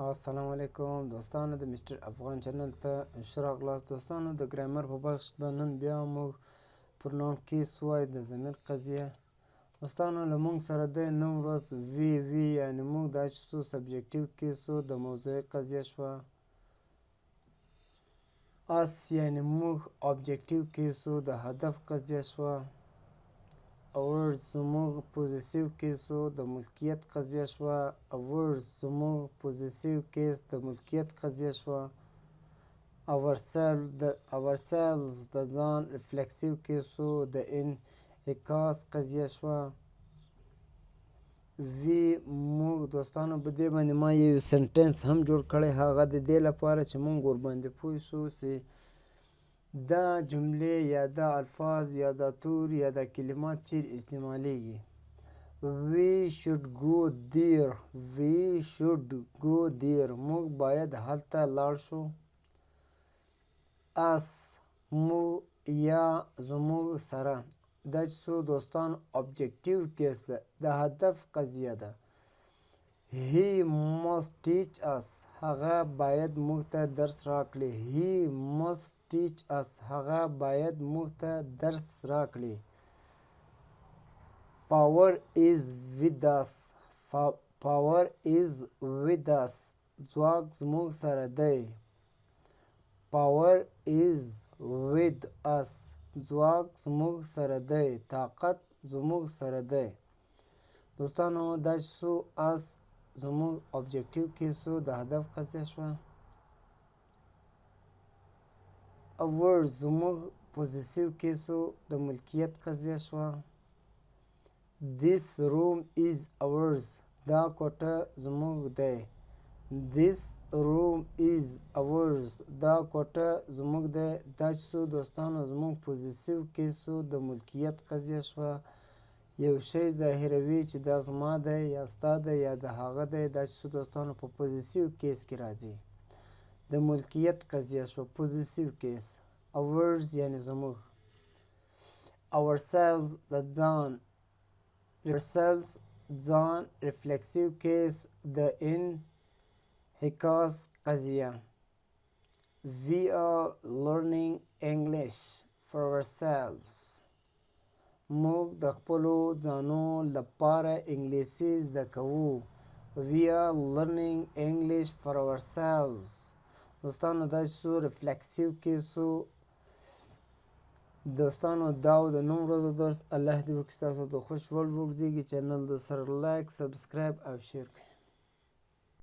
السلام علیکم دوستانو د مستر افغان چینل ته ښه راغلاست. دوستانو د ګرامر په بخش کې به نن بیا موږ پروناون کیس وایو د ضمیر قضیه. دوستانو له موږ سره دی نن ورځ وی یعنې موږ دا چې څو سبجکټیو کیس و د موضوعي قضیه شوه. اس یعنې موږ ابجکټیو کیس و د هدف قضیه شوه. اورز زموږ پوزیسیو کیس و د ملکیت قضیه شوه. اورز زموږ پوزیسیو کیس د ملکیت قضیه شوه. اورسیلز د ځان ریفلکسیو کیس و د انعکاس قضیه شوه. وی موږ دوستانو په دې باندې ما یو سنټنس هم جوړ کړی، هغه د دې لپاره چې موږ ورباندې پوه شو چې دا جملې یا دا الفاظ یا دا تور یا دا کلمات چیرې استعمالیږي. we should go there موږ باید هلته لاړ شو. اس موږ یا زموږ سره دا چې څو دوستانو ابجکټیو کیس ده، د هدف قضیه ده. he must teach us هغه باید موږ ته درس راکړي. he must teach us هغه باید موږ ته درس راکړي. power is with us ځواک زموږ سره دی. power is with us ځواک زموږ سره دی. طاقت زموږ سره دی. دوستانو دا چې څو اس زموږ ابجکټیو کیسو د هدف قضیه شوه. اورز زموږ پوزیسیو کیسو د ملکیت قضیه شوه. this room is ours دا کوټه زموږ دی. this room is ours دا کوټه زموږ دی. دا چې څو دوستانو زموږ پوزیسیو کیسو د ملکیت قضیه شوه. یو شی ظاهروي چې دا زما دی یا ستا دی یا د هغه دی، دا چې څو دوستانو په پوزیسیو کیس کې راځي. د ملکیت قضیه شوه پوزیسیو کیس. اورز یعنې زموږ. اورسیلز د ځان ریفلکسیو کیس د انعکاس قضیه. we are learning English for ourselves موږ د خپلو ځانو لپاره انګلیسي زده کوو. we are learning English for ourselves دوستانو دا چې څو ریفلکسیو کیسو دوستانو دا و د نن ورځو درس. الله دې وکړي ستاسو د خوښ وړ وګرځېږي. چینل د سره لایک، سبسکرایب او شیر کړئ.